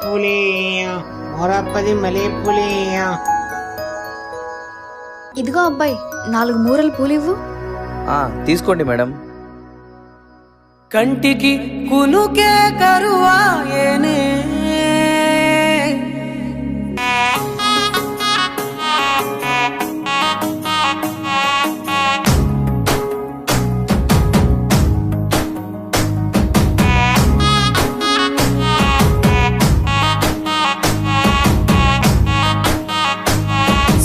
పూలే మొరప్పది మలే పూలే. ఇదిగో అబ్బాయి 4 మూరలు పూలివ్వు. తీసుకోండి మేడం. కంటికి కునుకే కరువాయేనే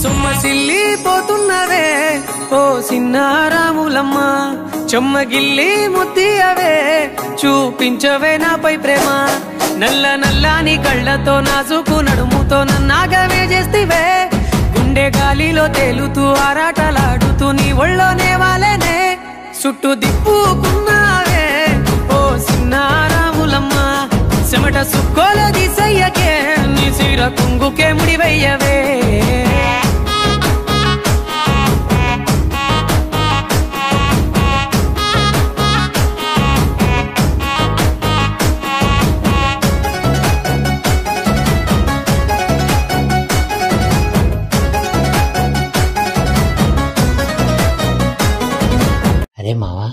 సొమ్మసిల్లిపోతున్నవే ఓ సిన్నారాములమ్మ, చెమ్మగిల్లి ముద్దియవే చూపించవే నాపై ప్రేమ. నల్ల నల్లాని కళ్ళతో నాజుకు నడుముతో నన్నాగవే చేస్తివే, గుండె గాలిలో తేలుతూ ఆరాటలాడుతూ నీ ఒళ్ళోనే వాలేనే. చుట్టూ దిప్పుకున్నావే ఓ సిన్నారాములమ్మ, చెమట సుక్కోల దిశయ్యకే నీ సిర కుంగుకే ముడివయ్యవే. అరే మావా,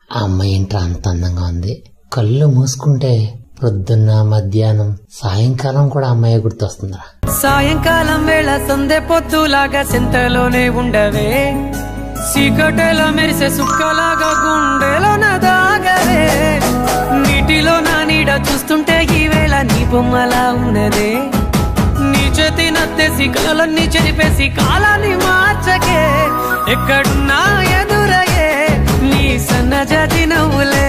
ఆ అమ్మాయి ఏంట్రా అంత అందంగా ఉంది. కళ్ళు మూసుకుంటే పొద్దున్న మధ్యాహ్నం సాయంకాలం కూడా అమ్మాయి గుర్తొస్తుందా? సాయంకాలం వేళ సందె పొద్దులాగా సెంతలోనే ఉండవే, చీకటిలో మెరిసే సుక్కలాగా గుండెలో దాగవే. నీటిలో నా నీడ చూస్తుంటే ఈ వేళ నీ బొమ్మలా ఉన్నదే. నీ చేతి నత్తేసి కలలన్నీ చెరిపేసి కాలాన్ని మార్చకే, ఎక్కడున్నా ఎదురయ్యే నీ సన్నజాతి నవ్వులే.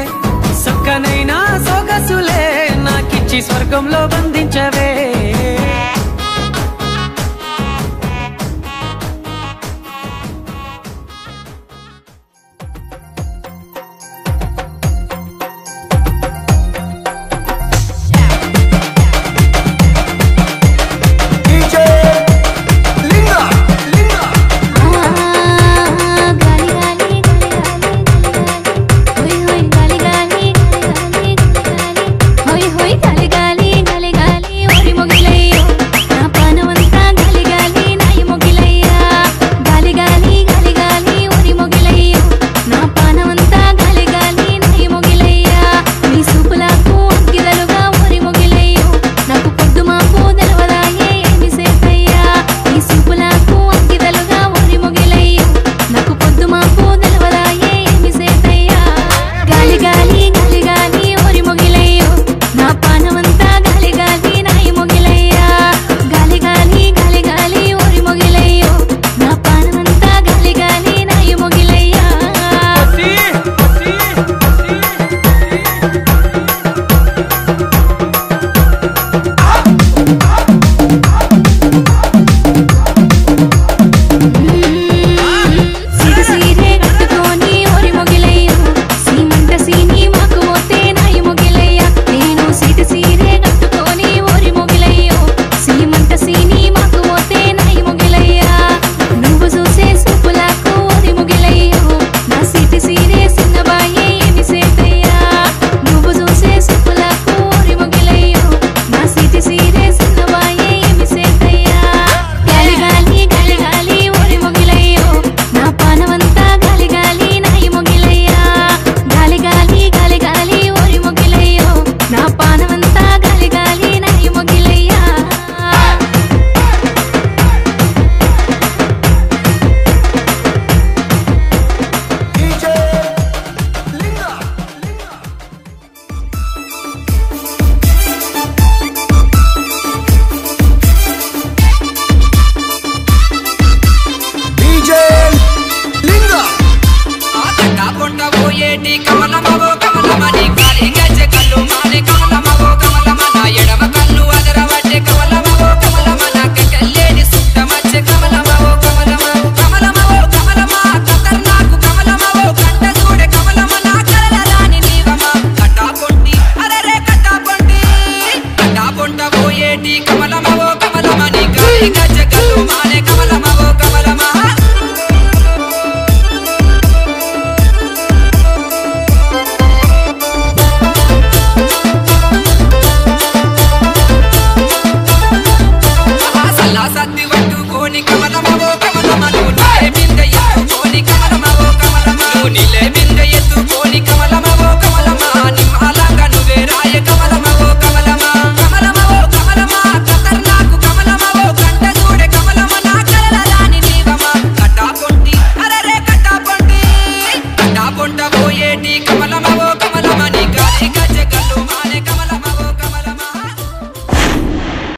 సక్కనైనా సొగసులే నాకిచ్చి స్వర్గంలో బంధించవే. కమలమని కమలమని కమలమా